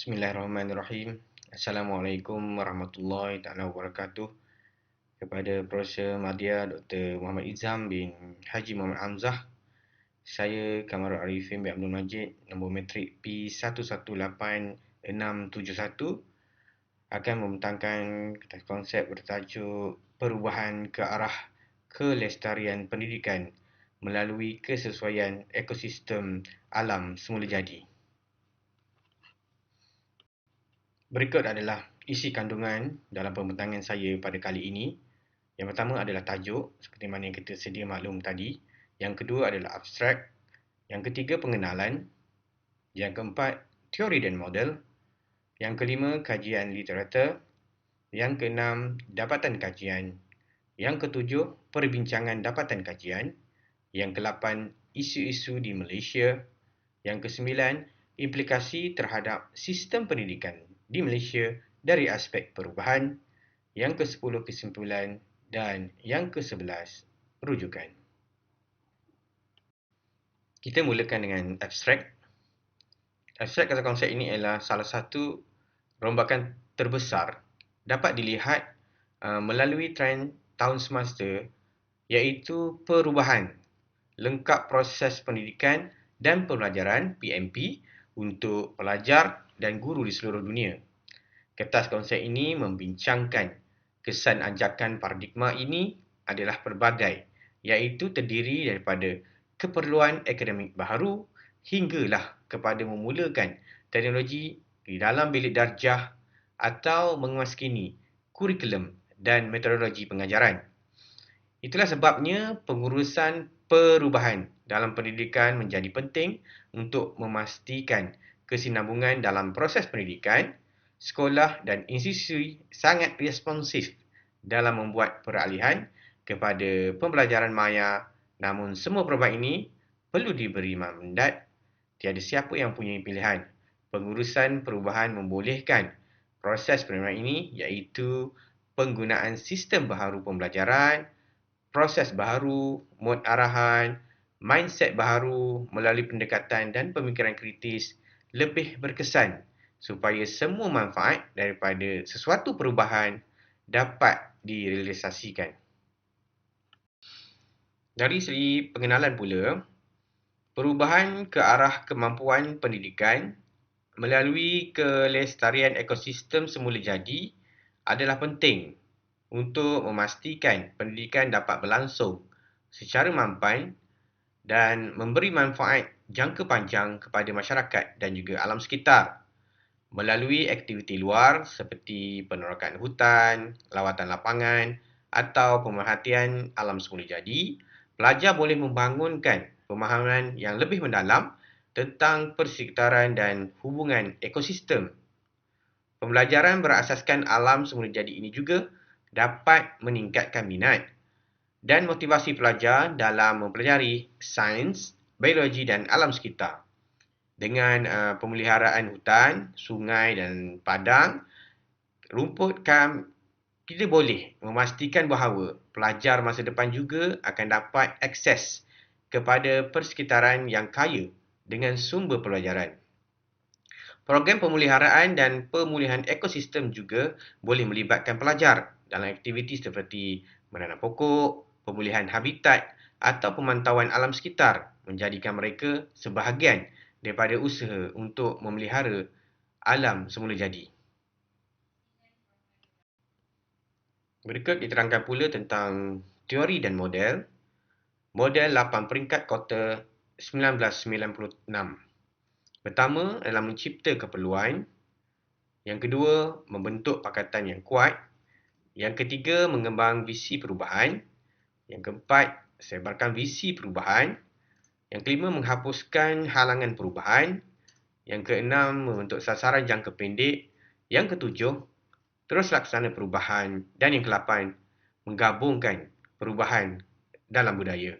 Bismillahirrahmanirrahim. Assalamualaikum warahmatullahi taala wabarakatuh. Kepada Profesor Madya Dr. Muhammad Izam bin Haji Muhammad Hamzah, saya Kamarul Arifin bin Abdul Majid, nombor matrik P118671, akan membentangkan konsep bertajuk perubahan ke arah kelestarian pendidikan melalui kesesuaian ekosistem alam semula jadi. Berikut adalah isi kandungan dalam pembentangan saya pada kali ini. Yang pertama adalah tajuk, seperti mana yang kita sedia maklum tadi. Yang kedua adalah abstrak. Yang ketiga, pengenalan. Yang keempat, teori dan model. Yang kelima, kajian literatur. Yang keenam, dapatan kajian. Yang ketujuh, perbincangan dapatan kajian. Yang kelapan, isu-isu di Malaysia. Yang kesembilan, implikasi terhadap sistem pendidikan di Malaysia dari aspek perubahan. Yang ke-10, kesimpulan. Dan yang ke-11, rujukan. Kita mulakan dengan abstrak. Abstrak kata konsep ini adalah salah satu rombakan terbesar dapat dilihat melalui trend tahun semasa, iaitu perubahan lengkap proses pendidikan dan pembelajaran PMP untuk pelajar dan guru di seluruh dunia. Kertas konsep ini membincangkan kesan ajakan paradigma ini adalah pelbagai, iaitu terdiri daripada keperluan akademik baharu hinggalah kepada memulakan teknologi di dalam bilik darjah atau menguaskini kurikulum dan metodologi pengajaran. Itulah sebabnya pengurusan perubahan dalam pendidikan menjadi penting untuk memastikan kesinambungan dalam proses pendidikan. Sekolah dan institusi sangat responsif dalam membuat peralihan kepada pembelajaran maya, namun semua perubahan ini perlu diberi mandat. Tiada siapa yang punya pilihan. Pengurusan perubahan membolehkan proses penerimaan ini, iaitu penggunaan sistem baharu pembelajaran, proses baharu, mod arahan, mindset baharu melalui pendekatan dan pemikiran kritis lebih berkesan supaya semua manfaat daripada sesuatu perubahan dapat direalisasikan. Dari segi pengenalan pula, perubahan ke arah kemampuan pendidikan melalui kelestarian ekosistem semula jadi adalah penting untuk memastikan pendidikan dapat berlangsung secara mampan dan memberi manfaat jangka panjang kepada masyarakat dan juga alam sekitar. Melalui aktiviti luar seperti penerokan hutan, lawatan lapangan atau pemerhatian alam semula jadi, pelajar boleh membangunkan pemahaman yang lebih mendalam tentang persekitaran dan hubungan ekosistem. Pembelajaran berasaskan alam semula jadi ini juga dapat meningkatkan minat dan motivasi pelajar dalam mempelajari sains, biologi dan alam sekitar. Dengan pemeliharaan hutan, sungai dan padang, rumput kita boleh memastikan bahawa pelajar masa depan juga akan dapat akses kepada persekitaran yang kaya dengan sumber pelajaran. Program pemeliharaan dan pemulihan ekosistem juga boleh melibatkan pelajar dalam aktiviti seperti menanam pokok, pemulihan habitat atau pemantauan alam sekitar, menjadikan mereka sebahagian daripada usaha untuk memelihara alam semula jadi. Berikut diterangkan pula tentang teori dan model. Model 8 peringkat kuarter 1996. Pertama adalah mencipta keperluan. Yang kedua, membentuk pakatan yang kuat. Yang ketiga, mengembang visi perubahan. Yang keempat, sebarkan visi perubahan. Yang kelima, menghapuskan halangan perubahan. Yang keenam, membentuk sasaran jangka pendek. Yang ketujuh, terus laksana perubahan. Dan yang kelapan, menggabungkan perubahan dalam budaya.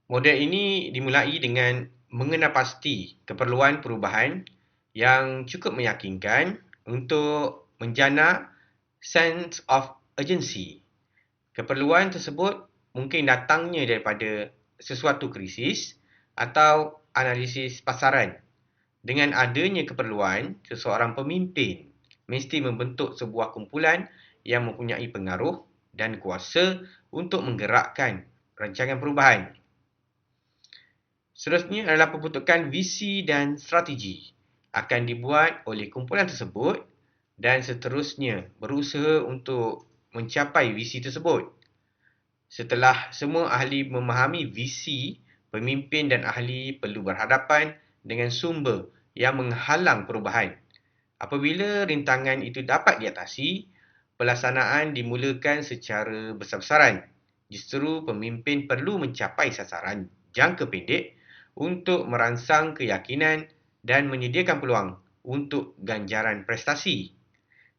Model ini dimulai dengan mengenal pasti keperluan perubahan yang cukup meyakinkan untuk menjana sense of urgency. Keperluan tersebut mungkin datangnya daripada sesuatu krisis atau analisis pasaran Dengan adanya keperluan, seseorang pemimpin mesti membentuk sebuah kumpulan yang mempunyai pengaruh dan kuasa untuk menggerakkan rancangan perubahan. Seterusnya adalah pembentukan visi dan strategi. Akan dibuat oleh kumpulan tersebut dan seterusnya berusaha untuk mencapai visi tersebut. Setelah semua ahli memahami visi, pemimpin dan ahli perlu berhadapan dengan sumber yang menghalang perubahan. Apabila rintangan itu dapat diatasi, pelaksanaan dimulakan secara besar-besaran. Justru pemimpin perlu mencapai sasaran jangka pendek untuk merangsang keyakinan dan menyediakan peluang untuk ganjaran prestasi.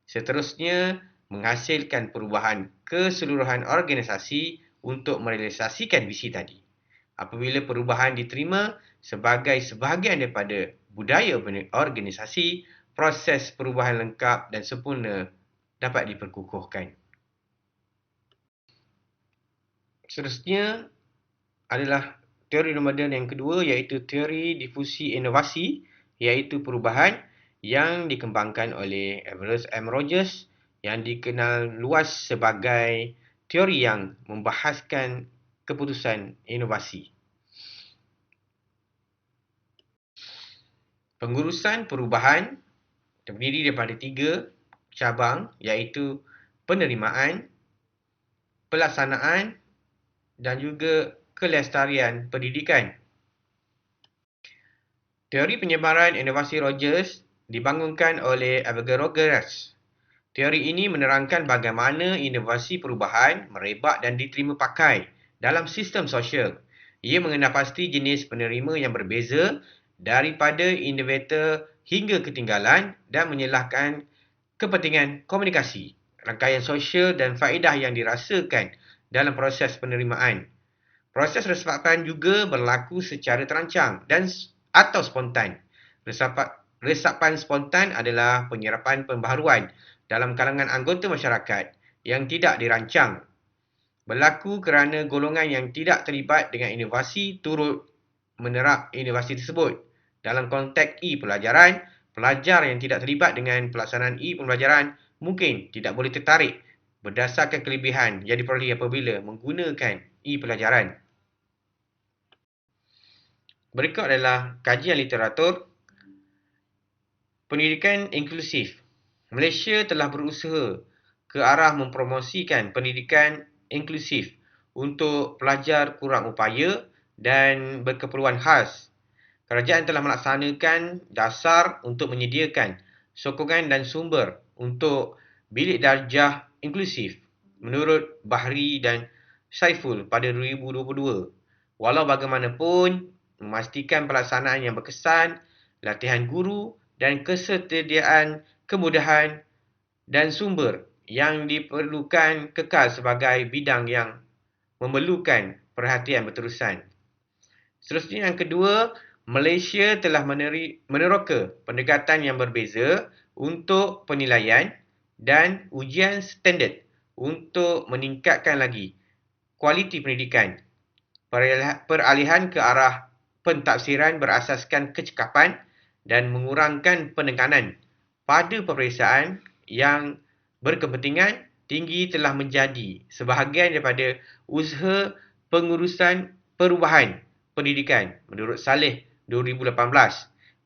Seterusnya, menghasilkan perubahan keseluruhan organisasi untuk merealisasikan visi tadi. Apabila perubahan diterima sebagai sebahagian daripada budaya organisasi, proses perubahan lengkap dan sempurna dapat diperkukuhkan. Seterusnya adalah teori ramadan yang kedua, iaitu teori difusi inovasi, iaitu perubahan yang dikembangkan oleh Everest M. Rogers yang dikenal luas sebagai teori yang membahaskan keputusan inovasi. Pengurusan perubahan terdiri daripada 3 cabang, iaitu penerimaan, pelaksanaan dan juga kelestarian pendidikan. Teori penyebaran inovasi Rogers dibangunkan oleh Avogadro. Teori ini menerangkan bagaimana inovasi perubahan merebak dan diterima pakai dalam sistem sosial. Ia mengenal pasti jenis penerima yang berbeza daripada inovator hingga ketinggalan dan menyalahkan kepentingan komunikasi, rangkaian sosial dan faedah yang dirasakan dalam proses penerimaan. Proses resapan juga berlaku secara terancang dan atau spontan. Resapan spontan adalah penyerapan pembaharuan dalam kalangan anggota masyarakat yang tidak dirancang. Berlaku kerana golongan yang tidak terlibat dengan inovasi turut menerap inovasi tersebut. Dalam konteks e-pelajaran, pelajar yang tidak terlibat dengan pelaksanaan e-pembelajaran mungkin tidak boleh tertarik berdasarkan kelebihan yang diperolehi apabila menggunakan e-pelajaran. Berikut adalah kajian literatur pendidikan inklusif. Malaysia telah berusaha ke arah mempromosikan pendidikan inklusif untuk pelajar kurang upaya dan berkeperluan khas. Kerajaan telah melaksanakan dasar untuk menyediakan sokongan dan sumber untuk bilik darjah inklusif menurut Bahri dan Saiful pada 2022. Walau bagaimanapun, memastikan pelaksanaan yang berkesan, latihan guru dan kesetiaan kemudahan dan sumber yang diperlukan kekal sebagai bidang yang memerlukan perhatian berterusan. Seterusnya yang kedua, Malaysia telah meneroka pendekatan yang berbeza untuk penilaian dan ujian standard untuk meningkatkan lagi kualiti pendidikan. Peralihan ke arah pentafsiran berasaskan kecekapan dan mengurangkan penekanan pada peperiksaan yang berkepentingan tinggi telah menjadi sebahagian daripada usaha pengurusan perubahan pendidikan menurut Saleh 2018.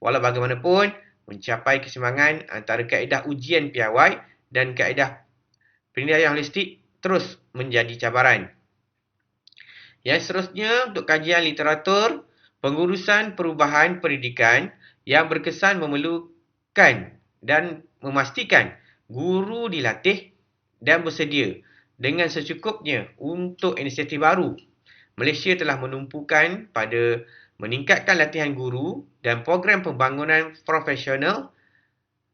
Walau bagaimanapun, mencapai keseimbangan antara kaedah ujian piawai dan kaedah penilaian holistik terus menjadi cabaran. Yang seterusnya untuk kajian literatur, pengurusan perubahan pendidikan yang berkesan memerlukan dan memastikan guru dilatih dan bersedia dengan secukupnya untuk inisiatif baru. Malaysia telah menumpukan pada meningkatkan latihan guru dan program pembangunan profesional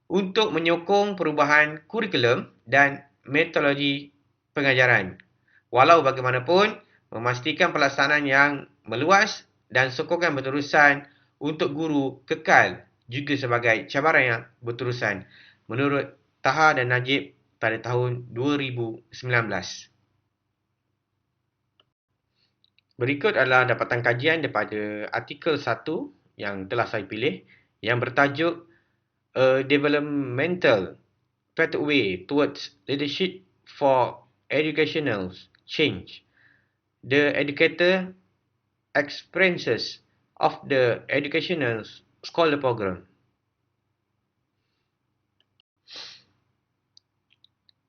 untuk menyokong perubahan kurikulum dan metodologi pengajaran. Walau bagaimanapun, memastikan pelaksanaan yang meluas dan sokongan berterusan untuk guru kekal juga sebagai cabaran yang berterusan menurut Taha dan Najib pada tahun 2019. Berikut adalah dapatan kajian daripada artikel 1 yang telah saya pilih, yang bertajuk A Developmental Pathway Towards Leadership for Educational Change. The Educator Experiences of the Educational Scholar Program.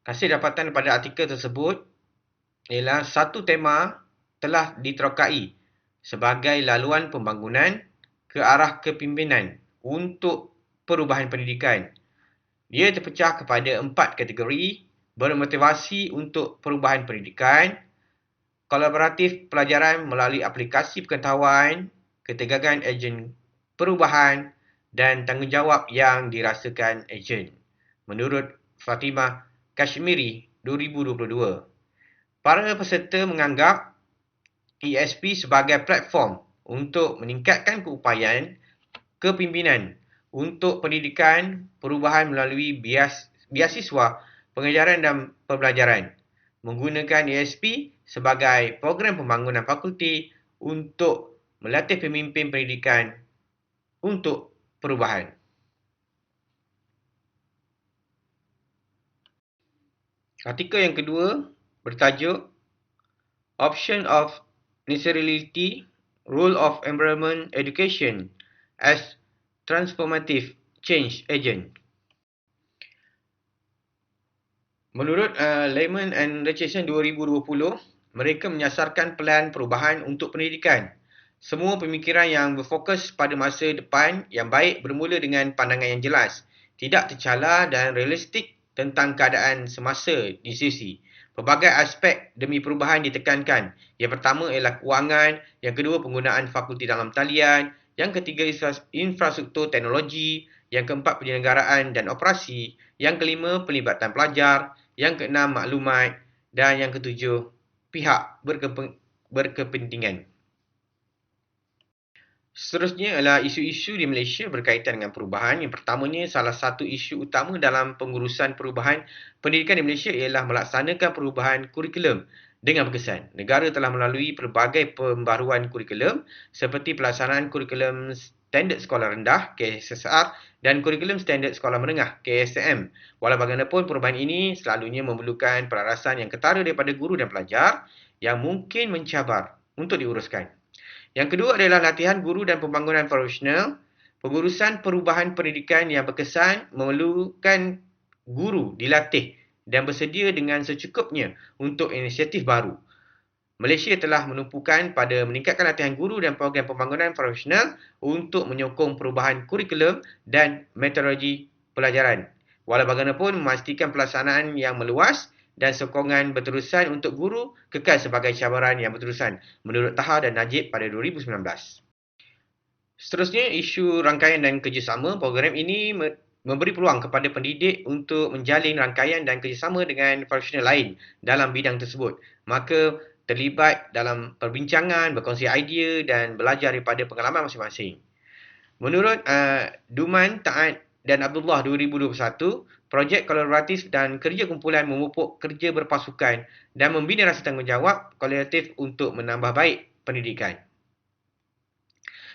Hasil dapatan pada artikel tersebut ialah satu tema telah diterokai sebagai laluan pembangunan ke arah kepimpinan untuk perubahan pendidikan. Dia terpecah kepada 4 kategori: bermotivasi untuk perubahan pendidikan, kolaboratif pelajaran melalui aplikasi pengetahuan, ketegangan ejen perubahan dan tanggungjawab yang dirasakan ejen. Menurut Fatimah Kashmiri 2022, para peserta menganggap ESP sebagai platform untuk meningkatkan keupayaan kepimpinan untuk pendidikan perubahan melalui biasiswa pengajaran dan pembelajaran, menggunakan ESP sebagai program pembangunan fakulti untuk melatih pemimpin pendidikan untuk perubahan. Artikel yang kedua bertajuk Option of Necessarily Role of Environment Education as Transformative Change Agent. Menurut Lehman and Richardson 2020, mereka menyasarkan pelan perubahan untuk pendidikan. Semua pemikiran yang berfokus pada masa depan yang baik bermula dengan pandangan yang jelas, tidak tercela dan realistik tentang keadaan semasa di sisi. Pelbagai aspek demi perubahan ditekankan. Yang pertama ialah kewangan, yang kedua penggunaan fakulti dalam talian, yang ketiga infrastruktur teknologi, yang keempat penyelenggaraan dan operasi, yang kelima pelibatan pelajar, yang keenam maklumat dan yang ketujuh pihak berkepentingan. Seterusnya adalah isu-isu di Malaysia berkaitan dengan perubahan. Yang pertamanya, salah satu isu utama dalam pengurusan perubahan pendidikan di Malaysia ialah melaksanakan perubahan kurikulum dengan berkesan. Negara telah melalui pelbagai pembaruan kurikulum seperti pelaksanaan kurikulum standard sekolah rendah KSSR dan kurikulum standard sekolah menengah KSM. Walau bagaimanapun, perubahan ini selalunya memerlukan pelarasan yang ketara daripada guru dan pelajar yang mungkin mencabar untuk diuruskan. Yang kedua adalah latihan guru dan pembangunan profesional. Pengurusan perubahan pendidikan yang berkesan memerlukan guru dilatih dan bersedia dengan secukupnya untuk inisiatif baru. Malaysia telah menumpukan pada meningkatkan latihan guru dan program pembangunan profesional untuk menyokong perubahan kurikulum dan metodologi pelajaran. Walau bagaimanapun, memastikan pelaksanaan yang meluas dan sokongan berterusan untuk guru kekal sebagai cabaran yang berterusan menurut Taha dan Najib pada 2019. Seterusnya, isu rangkaian dan kerjasama. Program ini memberi peluang kepada pendidik untuk menjalin rangkaian dan kerjasama dengan profesional lain dalam bidang tersebut. Maka terlibat dalam perbincangan, berkongsi idea dan belajar daripada pengalaman masing-masing. Menurut Duman, Taat dan Abdullah 2021, projek kolaboratif dan kerja kumpulan memupuk kerja berpasukan dan membina rasa tanggungjawab kolektif untuk menambah baik pendidikan.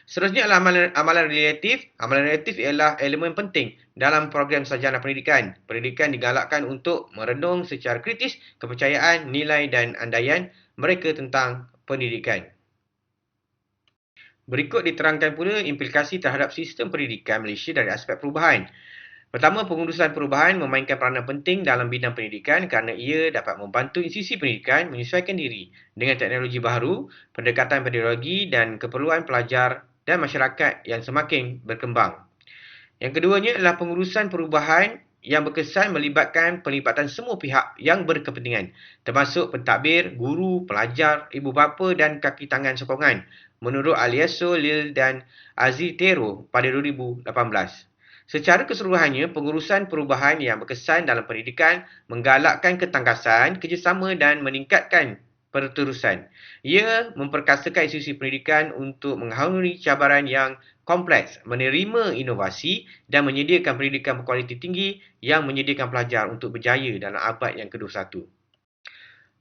Seterusnya adalah amalan relatif. Amalan relatif ialah elemen penting dalam program sarjana pendidikan. Pendidikan digalakkan untuk merenung secara kritis kepercayaan, nilai dan andaian mereka tentang pendidikan. Berikut diterangkan pula implikasi terhadap sistem pendidikan Malaysia dari aspek perubahan. Pertama, pengurusan perubahan memainkan peranan penting dalam bidang pendidikan kerana ia dapat membantu institusi pendidikan menyesuaikan diri dengan teknologi baru, pendekatan pedagogik dan keperluan pelajar dan masyarakat yang semakin berkembang. Yang keduanya adalah pengurusan perubahan yang berkesan melibatkan pelibatan semua pihak yang berkepentingan, termasuk pentadbir, guru, pelajar, ibu bapa dan kaki tangan sokongan, menurut Aliaso, Lil dan Azitero pada 2018. Secara keseluruhannya, pengurusan perubahan yang berkesan dalam pendidikan menggalakkan ketangkasan, kerjasama dan meningkatkan perterusan. Ia memperkasakan institusi pendidikan untuk menghampiri cabaran yang kompleks, menerima inovasi dan menyediakan pendidikan berkualiti tinggi yang menyediakan pelajar untuk berjaya dalam abad yang ke-21.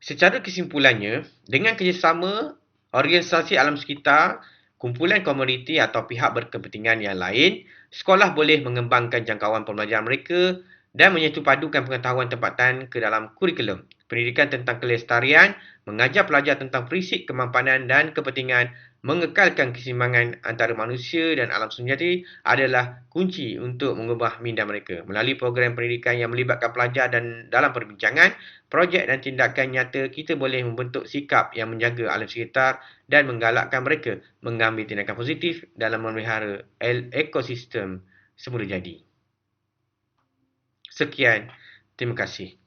Secara kesimpulannya, dengan kerjasama organisasi alam sekitar, kumpulan komuniti atau pihak berkepentingan yang lain, sekolah boleh mengembangkan jangkauan pembelajaran mereka dan menyetupadukan pengetahuan tempatan ke dalam kurikulum. Pendidikan tentang kelestarian, mengajar pelajar tentang prinsip kemampanan dan kepentingan, mengekalkan keseimbangan antara manusia dan alam semesta adalah kunci untuk mengubah minda mereka. Melalui program pendidikan yang melibatkan pelajar dan dalam perbincangan, projek dan tindakan nyata, kita boleh membentuk sikap yang menjaga alam sekitar dan menggalakkan mereka mengambil tindakan positif dalam memelihara ekosistem semula jadi. Sekian, terima kasih.